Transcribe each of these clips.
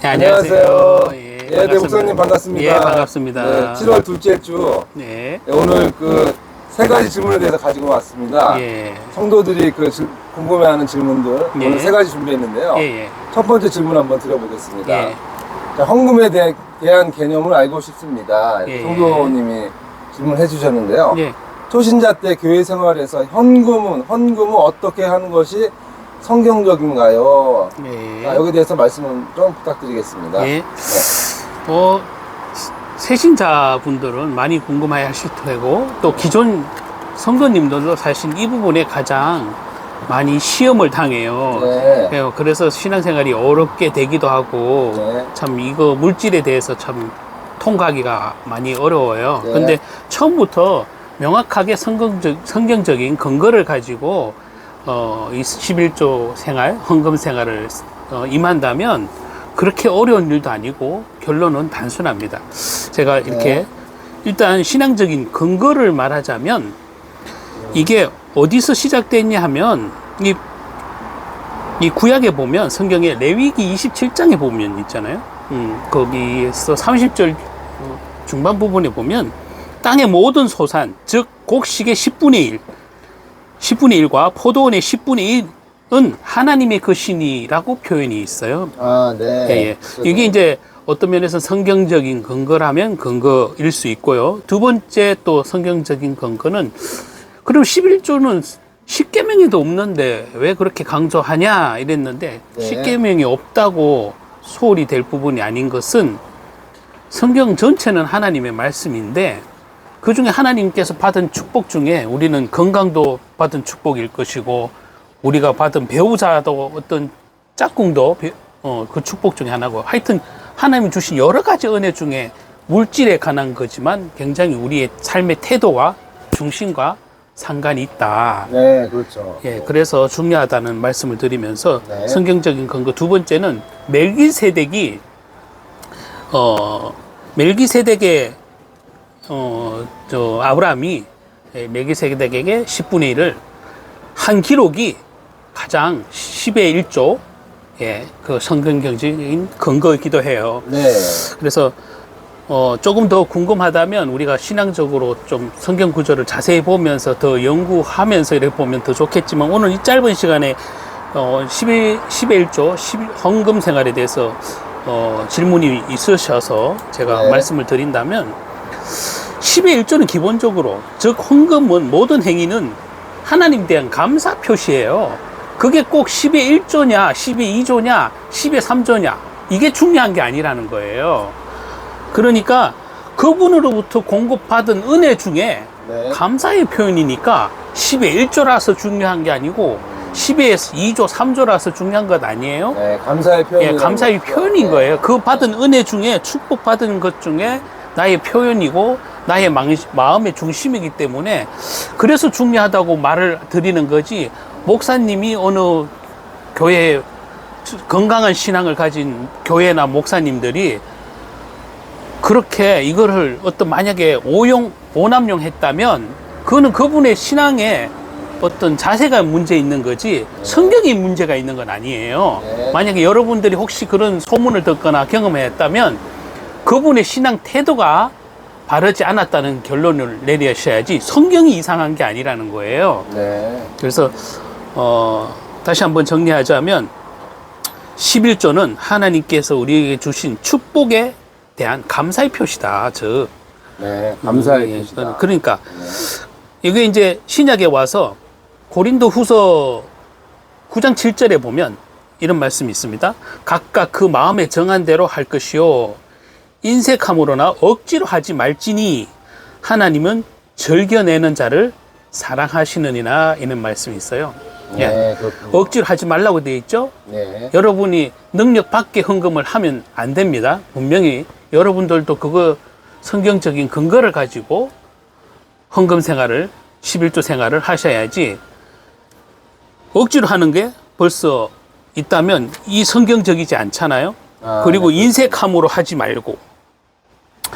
네, 안녕하세요. 예, 네, 목사님 반갑습니다. 예, 반갑습니다. 네, 7월 둘째 주. 네. 네, 오늘 그 세 가지 질문에 대해서 가지고 왔습니다. 예. 성도들이 궁금해하는 질문들 예. 오늘 세 가지 준비했는데요. 예, 예. 첫 번째 질문 한번 드려보겠습니다. 예. 자, 헌금에 대한 개념을 알고 싶습니다. 예. 성도님이 질문해 주셨는데요. 예. 초신자 때 교회 생활에서 헌금은 어떻게 하는 것이 성경적인가요? 예. 자, 여기에 대해서 말씀을 좀 부탁드리겠습니다. 예. 네. 세신자분들은 많이 궁금해 하실 테고, 또 기존 성도님들도 사실 이 부분에 가장 많이 시험을 당해요. 네. 그래서 신앙생활이 어렵게 되기도 하고, 네. 참 이거 물질에 대해서 참 통과하기가 많이 어려워요. 네. 근데 처음부터 명확하게 성경적인 근거를 가지고 이 11조 생활, 헌금 생활을 임한다면 그렇게 어려운 일도 아니고 결론은 단순합니다. 제가 이렇게 일단 신앙적인 근거를 말하자면 이게 어디서 시작됐냐 하면 이 구약에 보면 성경에 레위기 27장에 보면 있잖아요. 거기에서 30절 중반 부분에 보면 땅의 모든 소산, 즉 곡식의 10분의 1과 포도원의 10분의 1은 하나님의 것이니라고 표현이 있어요. 아, 네. 예, 예. 이게 이제 어떤 면에서 성경적인 근거라면 근거일 수 있고요. 두 번째 또 성경적인 근거는 그럼 11조는 십계명에도 없는데 왜 그렇게 강조하냐 이랬는데 네. 십계명이 없다고 소홀히 될 부분이 아닌 것은 성경 전체는 하나님의 말씀인데 그 중에 하나님께서 받은 축복 중에 우리는 건강도 받은 축복일 것이고 우리가 받은 배우자도 어떤 짝꿍도 그 축복 중에 하나고 하여튼 하나님이 주신 여러 가지 은혜 중에 물질에 관한 거지만 굉장히 우리의 삶의 태도와 중심과 상관이 있다. 네, 그렇죠. 예, 그래서 중요하다는 말씀을 드리면서 네. 성경적인 근거 두 번째는 멜기세덱의 아브라함이 멜기세덱에게 10분의 1을 한 기록이 가장 10의 1조 그 성경적인 근거이기도 해요. 네. 그래서 조금 더 궁금하다면 우리가 신앙적으로 좀 성경 구절을 자세히 보면서 더 연구하면서 이렇게 보면 더 좋겠지만 오늘 이 짧은 시간에 10의 1조 헌금 생활에 대해서 질문이 있으셔서 제가 네. 말씀을 드린다면 10의 1조는 기본적으로 즉 헌금은 모든 행위는 하나님에 대한 감사 표시예요. 그게 꼭 10의 1조냐 10의 2조냐 10의 3조냐 이게 중요한 게 아니라는 거예요. 그러니까 그분으로부터 공급받은 은혜 중에 네. 감사의 표현이니까 10의 1조라서 중요한 게 아니고 10의 2조 3조라서 중요한 것 아니에요. 네, 감사의 표현. 예, 감사의 표현인 거예요. 그 받은 은혜 중에 축복받은 것 중에 나의 표현이고 나의 마음의 중심이기 때문에 그래서 중요하다고 말을 드리는 거지 목사님이 어느 교회 건강한 신앙을 가진 교회나 목사님들이 그렇게 이거를 만약에 오남용 했다면 그거는 그분의 신앙에 어떤 자세가 문제 있는 거지 성경이 문제가 있는 건 아니에요. 네. 만약에 여러분들이 혹시 그런 소문을 듣거나 경험했다면 그분의 신앙 태도가 바르지 않았다는 결론을 내리셔야지 성경이 이상한 게 아니라는 거예요. 네. 그래서 다시 한번 정리하자면 11조는 하나님께서 우리에게 주신 축복에 대한 감사의 표시다. 즉 네, 감사의 표시다. 그러니까 네. 이게 이제 신약에 와서 고린도 후서 9장 7절에 보면 이런 말씀이 있습니다. 각각 그 마음에 정한 대로 할 것이요 인색함으로나 억지로 하지 말지니 하나님은 즐겨내는 자를 사랑하시느니라 이런 말씀이 있어요. 네, 그렇군요. 억지로 하지 말라고 되어 있죠. 네. 여러분이 능력 밖에 헌금을 하면 안 됩니다. 분명히 여러분들도 그거 성경적인 근거를 가지고 헌금 생활을 11조 생활을 하셔야지 억지로 하는 게 벌써 있다면 이 성경적이지 않잖아요. 그리고 네. 인색함으로 하지 말고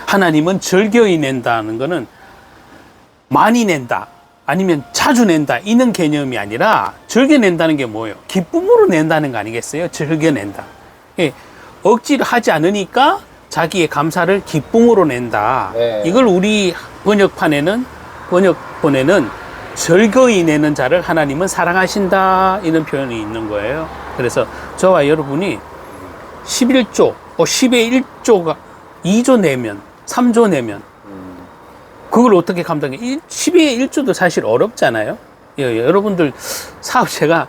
하나님은 즐겨이 낸다는 거는 많이 낸다 아니면 자주 낸다 이런 개념이 아니라 즐겨 낸다는 게 뭐예요? 기쁨으로 낸다는 거 아니겠어요? 즐겨 낸다. 예, 억지를 하지 않으니까 자기의 감사를 기쁨으로 낸다. 네. 이걸 우리 번역본에는 즐거이 내는 자를 하나님은 사랑하신다. 이런 표현이 있는 거예요. 그래서 저와 여러분이 11조, 10의 1조가 2조 내면, 3조 내면, 그걸 어떻게 감당해? 10의 1조도 사실 어렵잖아요. 여러분들 사업체가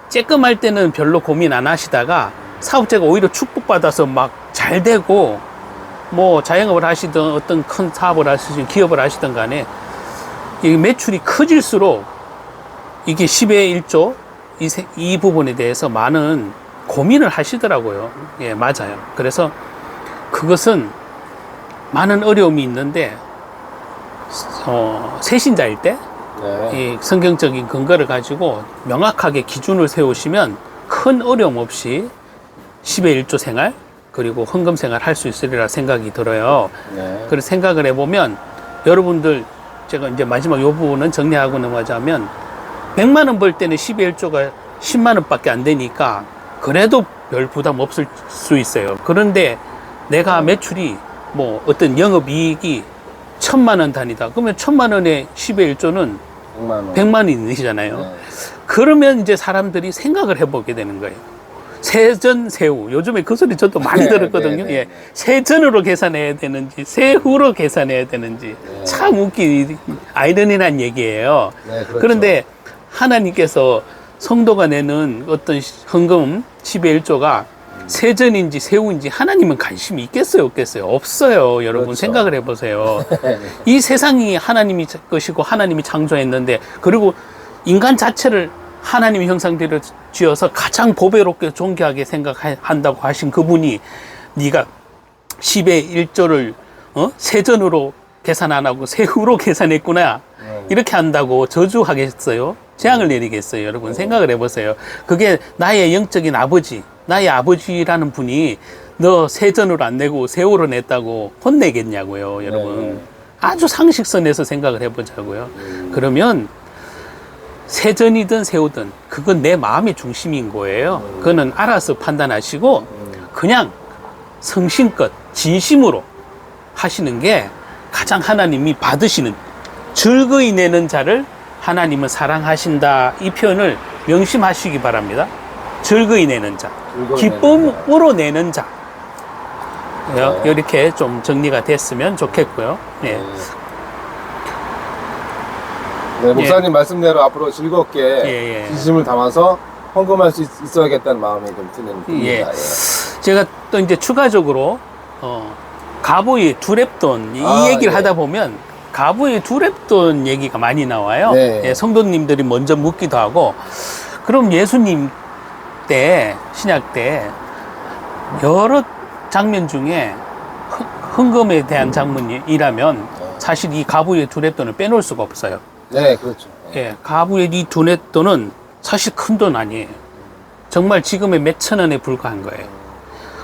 쬐끔할 때는 별로 고민 안 하시다가 사업체가 오히려 축복받아서 막 잘 되고 뭐 자영업을 하시든 어떤 큰 사업을 하시든 기업을 하시든 간에 이 매출이 커질수록 이게 10의 1조 이 부분에 대해서 많은 고민을 하시더라고요. 예, 맞아요. 그래서 그것은 많은 어려움이 있는데 세신자일 때 이 성경적인 근거를 가지고 명확하게 기준을 세우시면 큰 어려움 없이 10의 1조 생활 그리고 헌금 생활 할 수 있으리라 생각이 들어요. 그래서 생각을 해보면 여러분들 제가 이제 마지막 이 부분은 정리하고 넘어가자면 100만 원 벌 때는 10의 1조가 10만 원밖에 안 되니까 그래도 별 부담 없을 수 있어요. 그런데 내가 매출이 뭐 어떤 영업이익이 1000만 원 단위다. 그러면 1000만 원의 10의 1조는 100만 원이잖아요. 그러면 이제 사람들이 생각을 해보게 되는 거예요. 세전, 세후. 요즘에 그 소리 저도 많이 들었거든요. 예. 세전으로 계산해야 되는지, 세후로 계산해야 되는지. 참 아이러니한 얘기예요. 그렇죠. 그런데 하나님께서 성도가 내는 어떤 헌금 10의 1조가 세전인지 세후인지 하나님은 관심이 있겠어요, 없겠어요? 없어요. 여러분 그렇죠. 생각을 해보세요. 이 세상이 하나님이 것이고 하나님이 창조했는데 그리고 인간 자체를 하나님의 형상대로 지어서 가장 보배롭게 존귀하게 생각한다고 하신 그분이 네가 10의 1조를 세전으로 계산 안 하고 세후로 계산했구나. 이렇게 한다고 저주하겠어요? 재앙을 내리겠어요? 여러분 생각을 해보세요. 그게 나의 영적인 아버지, 나의 아버지라는 분이 너 세전으로 안 내고 세후로 냈다고 혼내겠냐고요, 여러분. 아주 상식선에서 생각을 해보자고요. 그러면 세전이든 세후든 그건 내 마음의 중심인 거예요. 그거는 알아서 판단하시고 그냥 성심껏 진심으로 하시는 게 가장 하나님이 받으시는 즐거이 내는 자를 하나님은 사랑하신다. 이 표현을 명심하시기 바랍니다. 즐거이 내는 자, 기쁨으로 내는 자. 이렇게 좀 정리가 됐으면 좋겠고요. 네. 네, 목사님 말씀대로 앞으로 즐겁게 진심을 담아서 헌금할 수 있어야겠다는 마음이 좀 드는 분입니다. 제가 또 이제 추가적으로 가보의 두랩돈 이 얘기를 하다 보면 가부의 두랩돈 얘기가 많이 나와요. 예, 성도님들이 먼저 묻기도 하고 그럼 예수님 때 신약 때 여러 장면 중에 헌금에 대한 장면이라면 사실 이 가부의 두랩돈을 빼놓을 수가 없어요. 네, 그렇죠. 예, 가부의 이 두랩돈은 사실 큰 돈 아니에요. 정말 지금의 몇천 원에 불과한 거예요.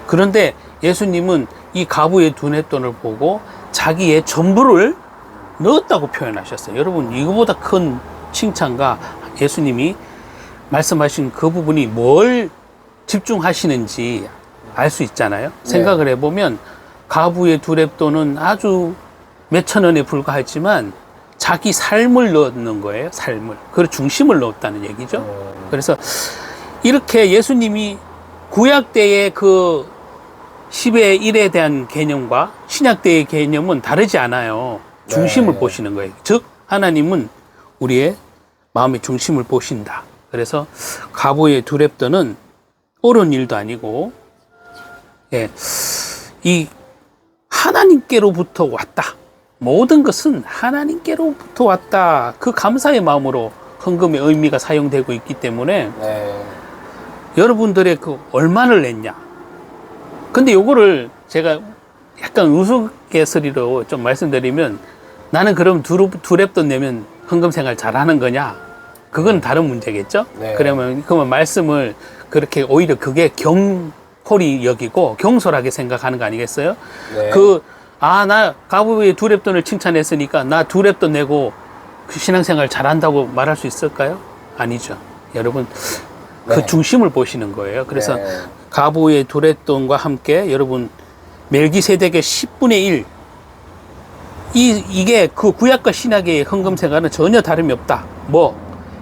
그런데 예수님은 이 가부의 두랩돈을 보고 자기의 전부를 넣었다고 표현하셨어요. 여러분, 이거보다 큰 칭찬과 예수님이 말씀하신 그 부분이 뭘 집중하시는지 알 수 있잖아요. 생각을 해보면 가부의 두랩돈은 아주 몇천 원에 불과하지만 자기 삶을 넣는 거예요. 삶을. 그 중심을 넣었다는 얘기죠. 그래서 이렇게 예수님이 구약 때의 그 10의 1에 대한 개념과 신약 때의 개념은 다르지 않아요. 중심을 보시는 거예요. 즉 하나님은 우리의 마음의 중심을 보신다. 그래서 가부의 두랩돈은 옳은 일도 아니고 이 하나님께로부터 왔다. 모든 것은 하나님께로부터 왔다. 그 감사의 마음으로 헌금의 의미가 사용되고 있기 때문에 여러분들의 그 얼마를 냈냐. 근데 요거를 제가 약간 우스갯소리로 좀 말씀드리면 나는 그럼 두랩돈 내면 헌금 생활 잘하는 거냐? 그건 다른 문제겠죠? 그러면 말씀을 그렇게 오히려 그게 경홀히 여기고 경솔하게 생각하는 거 아니겠어요? 나 가부의 두랩돈을 칭찬했으니까 나 두랩돈 내고 그 신앙생활 잘한다고 말할 수 있을까요? 아니죠. 여러분, 그 중심을 보시는 거예요. 그래서 네. 가부의 두렛돈과 함께 여러분 멜기세덱의 10분의 1 이게 그 구약과 신약의 헌금 생활은 전혀 다름이 없다. 뭐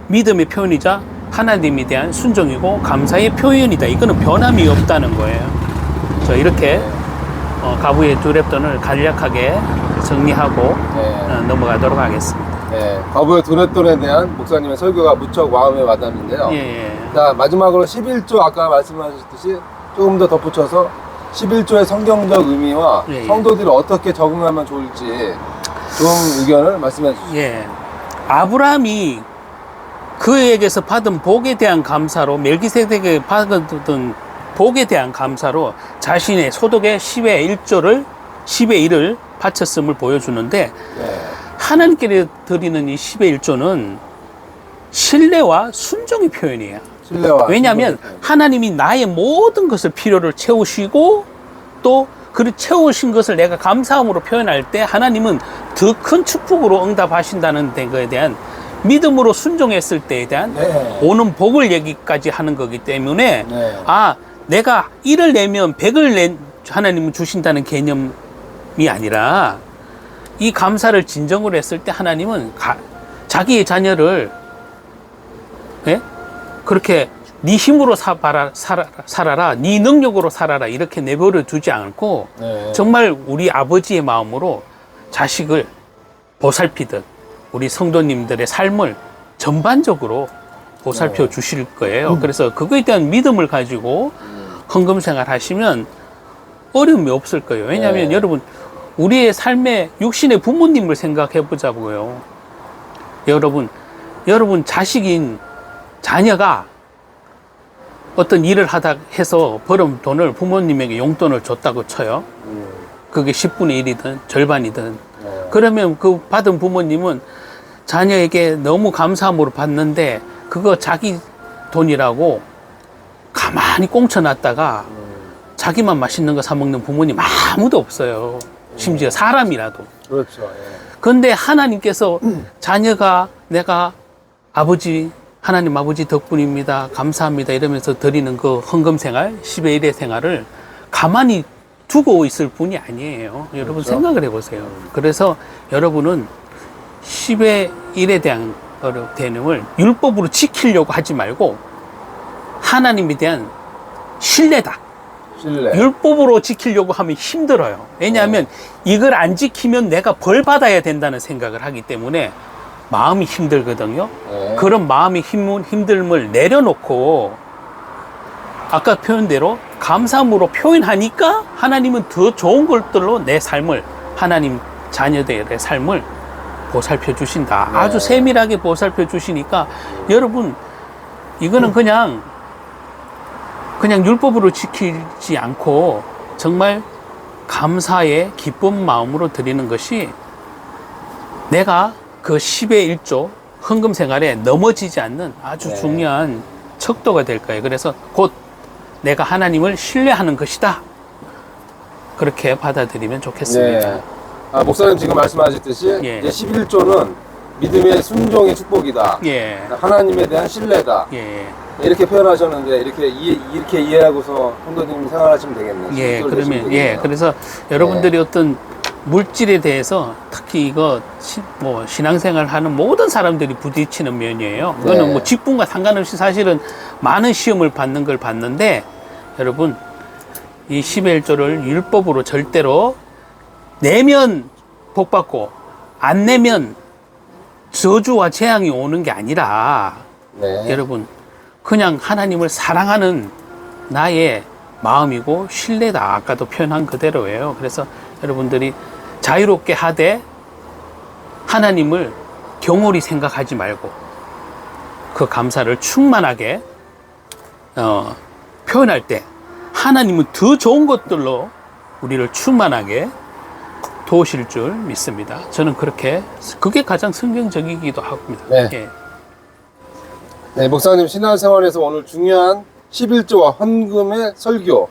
믿음의 표현이자 하나님에 대한 순종이고 감사의 표현이다. 이거는 변함이 없다는 거예요. 저 이렇게 가부의 두렛돈을 간략하게 정리하고 넘어가도록 하겠습니다. 네, 가부의 두렛돈에 대한 목사님의 설교가 무척 마음에 와닿는데요. 자, 마지막으로 11조 아까 말씀하셨듯이 조금 더 덧붙여서 11조의 성경적 의미와 성도들이 어떻게 적응하면 좋을지 좀 의견을 말씀해 주시죠. 아브라함이 그에게서 받은 복에 대한 감사로 멜기세덱에게 받은 복에 대한 감사로 자신의 소득의 10의 1을 바쳤음을 보여주는데 하나님께 드리는 이 10의 1조는 신뢰와 순종의 표현이에요. 왜냐하면 하나님이 나의 모든 것을 필요를 채우시고 또 그 채우신 것을 내가 감사함으로 표현할 때 하나님은 더 큰 축복으로 응답하신다는 것에 대한 믿음으로 순종했을 때에 대한 오는 복을 얘기까지 하는 거기 때문에 내가 1을 내면 100을 하나님은 주신다는 개념이 아니라 이 감사를 진정으로 했을 때 하나님은 자기의 자녀를 그렇게 네 힘으로 살아라, 네 능력으로 살아라 이렇게 내버려 두지 않고 정말 우리 아버지의 마음으로 자식을 보살피듯 우리 성도님들의 삶을 전반적으로 보살펴 주실 거예요. 그래서 그거에 대한 믿음을 가지고 헌금 생활 하시면 어려움이 없을 거예요. 왜냐하면 여러분 우리의 삶의 육신의 부모님을 생각해 보자고요. 여러분 자식인 자녀가 어떤 일을 하다 해서 벌은 돈을 부모님에게 용돈을 줬다고 쳐요. 그게 10분의 1이든 절반이든. 그러면 그 받은 부모님은 자녀에게 너무 감사함으로 받는데 그거 자기 돈이라고 가만히 꽁쳐놨다가 자기만 맛있는 거 사 먹는 부모님 아무도 없어요. 심지어 사람이라도. 그렇죠. 그런데 하나님께서 자녀가 내가 하나님 아버지 덕분입니다. 감사합니다. 이러면서 드리는 그 헌금 생활, 10의 1의 생활을 가만히 두고 있을 분이 아니에요. 여러분 그렇죠? 생각을 해보세요. 그래서 여러분은 10의 1에 대한 개념을 율법으로 지키려고 하지 말고 하나님에 대한 신뢰다. 율법으로 지키려고 하면 힘들어요. 왜냐하면 이걸 안 지키면 내가 벌 받아야 된다는 생각을 하기 때문에 마음이 힘들거든요. 그런 마음의 힘듦을 내려놓고 아까 표현대로 감사함으로 표현하니까 하나님은 더 좋은 것들로 내 삶을 하나님 자녀들의 삶을 보살펴 주신다. 아주 세밀하게 보살펴 주시니까 여러분 이거는 그냥 율법으로 지키지 않고 정말 감사의 기쁜 마음으로 드리는 것이 내가 그 10의 1조 헌금 생활에 넘어지지 않는 아주 중요한 척도가 될 거예요. 그래서 곧 내가 하나님을 신뢰하는 것이다. 그렇게 받아들이면 좋겠습니다. 목사님 지금 말씀하셨듯이 이제 11조는 믿음의 순종의 축복이다. 하나님에 대한 신뢰다. 이렇게 표현하셨는데 이렇게 이해하고서 성도님 생활하시면 되겠네요. 그러면 그래서 여러분들이 어떤 물질에 대해서 특히 이거 신앙생활 하는 모든 사람들이 부딪히는 면이에요. 그거는 뭐 직분과 상관없이 사실은 많은 시험을 받는 걸 봤는데 여러분 이 10의 1조를 율법으로 절대로 내면 복 받고 안 내면 저주와 재앙이 오는 게 아니라 여러분 그냥 하나님을 사랑하는 나의 마음이고 신뢰다. 아까도 표현한 그대로예요. 그래서 여러분들이 자유롭게 하되 하나님을 경홀히 생각하지 말고 그 감사를 충만하게 표현할 때 하나님은 더 좋은 것들로 우리를 충만하게 도우실 줄 믿습니다. 저는 그게 가장 성경적이기도 합니다. 목사님 신앙생활에서 오늘 중요한 11조와 헌금의 설교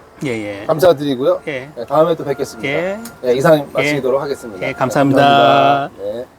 감사드리고요. 다음에 또 뵙겠습니다. 이상 마치도록 하겠습니다. 감사합니다. 감사합니다.